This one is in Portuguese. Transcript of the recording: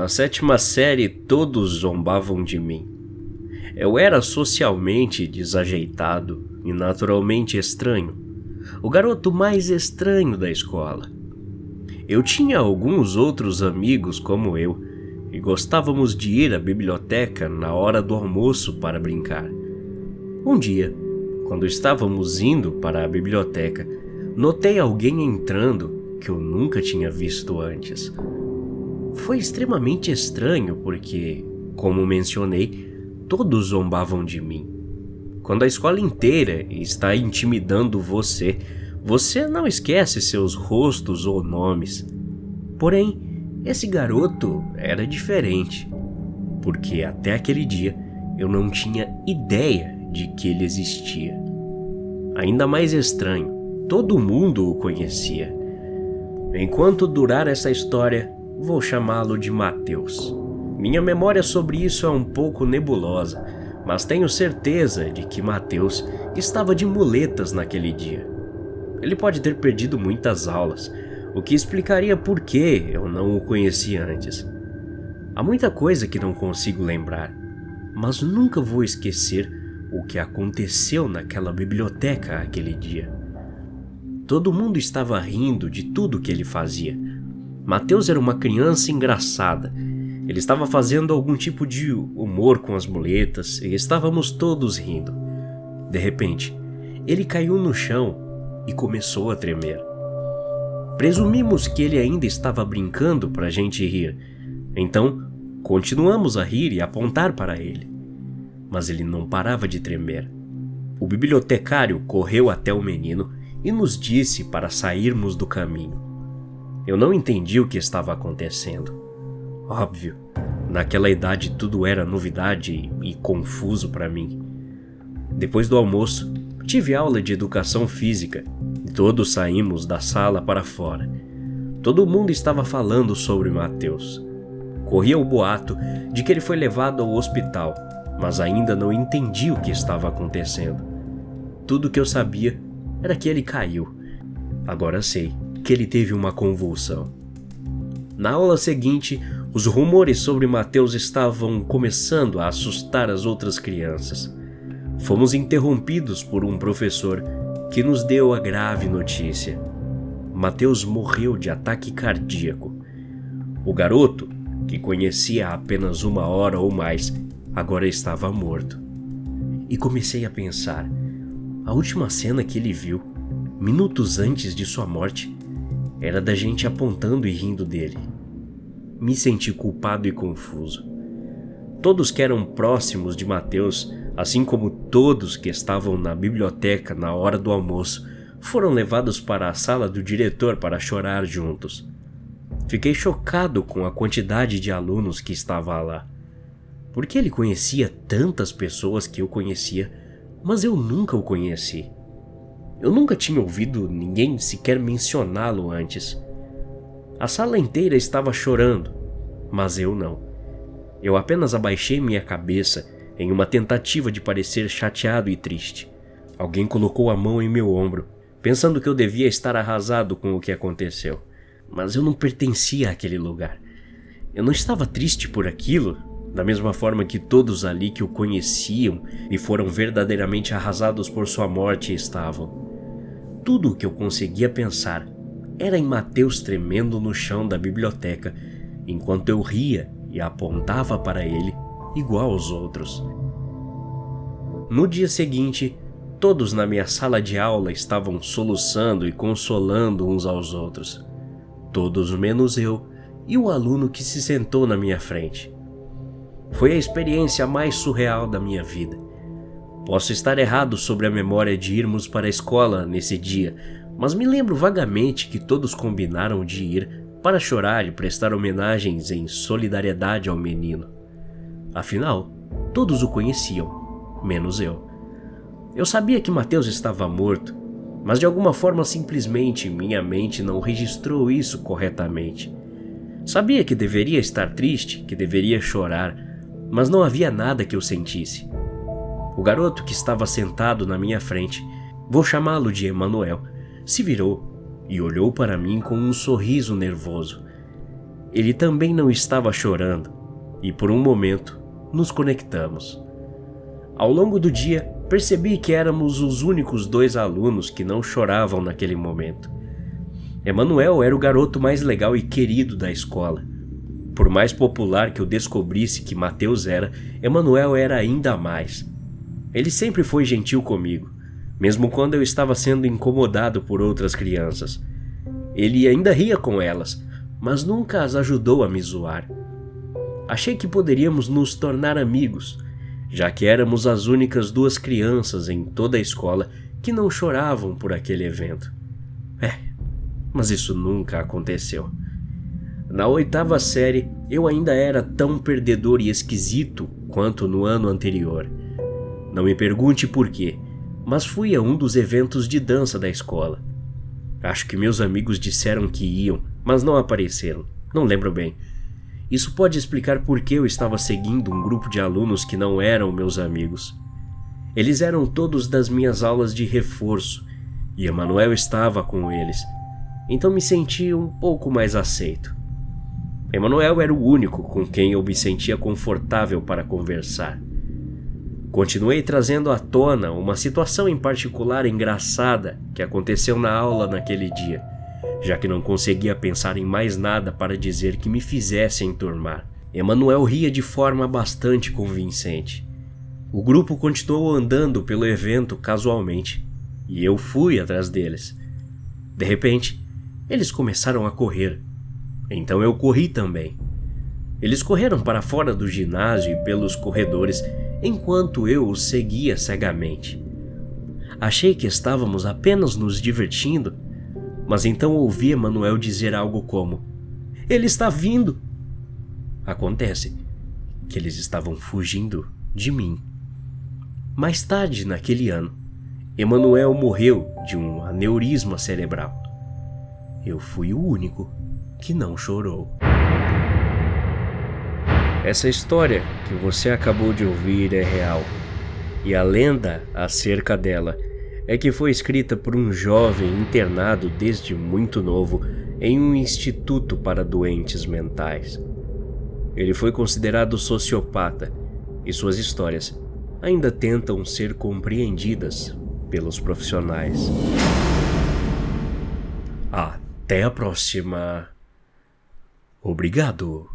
Na sétima série, todos zombavam de mim. Eu era socialmente desajeitado e naturalmente estranho, o garoto mais estranho da escola. Eu tinha alguns outros amigos como eu e gostávamos de ir à biblioteca na hora do almoço para brincar. Um dia, quando estávamos indo para a biblioteca, notei alguém entrando que eu nunca tinha visto antes. Foi extremamente estranho porque, como mencionei, todos zombavam de mim. Quando a escola inteira está intimidando você, você não esquece seus rostos ou nomes. Porém, esse garoto era diferente, porque até aquele dia eu não tinha ideia de que ele existia. Ainda mais estranho, todo mundo o conhecia. Enquanto durar essa história, vou chamá-lo de Mateus. Minha memória sobre isso é um pouco nebulosa, mas tenho certeza de que Mateus estava de muletas naquele dia. Ele pode ter perdido muitas aulas, o que explicaria por que eu não o conhecia antes. Há muita coisa que não consigo lembrar, mas nunca vou esquecer o que aconteceu naquela biblioteca aquele dia. Todo mundo estava rindo de tudo que ele fazia. Mateus era uma criança engraçada. Ele estava fazendo algum tipo de humor com as muletas e estávamos todos rindo. De repente, ele caiu no chão e começou a tremer. Presumimos que ele ainda estava brincando para a gente rir. Então, continuamos a rir e apontar para ele. Mas ele não parava de tremer. O bibliotecário correu até o menino e nos disse para sairmos do caminho. Eu não entendi o que estava acontecendo. Óbvio, naquela idade tudo era novidade e confuso para mim. Depois do almoço, tive aula de educação física e todos saímos da sala para fora. Todo mundo estava falando sobre Mateus. Corria o boato de que ele foi levado ao hospital, mas ainda não entendi o que estava acontecendo. Tudo que eu sabia era que ele caiu. Agora sei que ele teve uma convulsão. Na aula seguinte, os rumores sobre Mateus estavam começando a assustar as outras crianças. Fomos interrompidos por um professor que nos deu a grave notícia. Mateus morreu de ataque cardíaco. O garoto, que conhecia há apenas 1 hora ou mais, agora estava morto. E comecei a pensar, a última cena que ele viu, minutos antes de sua morte, era da gente apontando e rindo dele. Me senti culpado e confuso. Todos que eram próximos de Mateus, assim como todos que estavam na biblioteca na hora do almoço, foram levados para a sala do diretor para chorar juntos. Fiquei chocado com a quantidade de alunos que estava lá. Porque ele conhecia tantas pessoas que eu conhecia, mas eu nunca o conheci. Eu nunca tinha ouvido ninguém sequer mencioná-lo antes. A sala inteira estava chorando, mas eu não. Eu apenas abaixei minha cabeça em uma tentativa de parecer chateado e triste. Alguém colocou a mão em meu ombro, pensando que eu devia estar arrasado com o que aconteceu. Mas eu não pertencia àquele lugar. Eu não estava triste por aquilo, da mesma forma que todos ali que o conheciam e foram verdadeiramente arrasados por sua morte estavam. Tudo o que eu conseguia pensar era em Mateus tremendo no chão da biblioteca, enquanto eu ria e apontava para ele igual aos outros. No dia seguinte, todos na minha sala de aula estavam soluçando e consolando uns aos outros. Todos menos eu e o aluno que se sentou na minha frente. Foi a experiência mais surreal da minha vida. Posso estar errado sobre a memória de irmos para a escola nesse dia, mas me lembro vagamente que todos combinaram de ir para chorar e prestar homenagens em solidariedade ao menino. Afinal, todos o conheciam, menos eu. Eu sabia que Mateus estava morto, mas de alguma forma simplesmente minha mente não registrou isso corretamente. Sabia que deveria estar triste, que deveria chorar, mas não havia nada que eu sentisse. O garoto que estava sentado na minha frente, vou chamá-lo de Emanuel, se virou e olhou para mim com um sorriso nervoso. Ele também não estava chorando e por um momento nos conectamos. Ao longo do dia, percebi que éramos os únicos 2 alunos que não choravam naquele momento. Emanuel era o garoto mais legal e querido da escola. Por mais popular que eu descobrisse que Mateus era, Emanuel era ainda mais. Ele sempre foi gentil comigo, mesmo quando eu estava sendo incomodado por outras crianças. Ele ainda ria com elas, mas nunca as ajudou a me zoar. Achei que poderíamos nos tornar amigos, já que éramos as únicas 2 crianças em toda a escola que não choravam por aquele evento. Mas isso nunca aconteceu. Na 8ª série, eu ainda era tão perdedor e esquisito quanto no ano anterior. Não me pergunte por quê, mas fui a um dos eventos de dança da escola. Acho que meus amigos disseram que iam, mas não apareceram. Não lembro bem. Isso pode explicar por que eu estava seguindo um grupo de alunos que não eram meus amigos. Eles eram todos das minhas aulas de reforço, e Emanuel estava com eles. Então me senti um pouco mais aceito. Emanuel era o único com quem eu me sentia confortável para conversar. Continuei trazendo à tona uma situação em particular engraçada que aconteceu na aula naquele dia, já que não conseguia pensar em mais nada para dizer que me fizesse enturmar. Emanuel ria de forma bastante convincente. O grupo continuou andando pelo evento casualmente, e eu fui atrás deles. De repente, eles começaram a correr. Então eu corri também. Eles correram para fora do ginásio e pelos corredores, enquanto eu os seguia cegamente. Achei que estávamos apenas nos divertindo, mas então ouvi Emanuel dizer algo como: "Ele está vindo!" Acontece que eles estavam fugindo de mim. Mais tarde naquele ano, Emanuel morreu de um aneurisma cerebral. Eu fui o único que não chorou. Essa história que você acabou de ouvir é real, e a lenda acerca dela é que foi escrita por um jovem internado desde muito novo em um instituto para doentes mentais. Ele foi considerado sociopata e suas histórias ainda tentam ser compreendidas pelos profissionais. Até a próxima. Obrigado.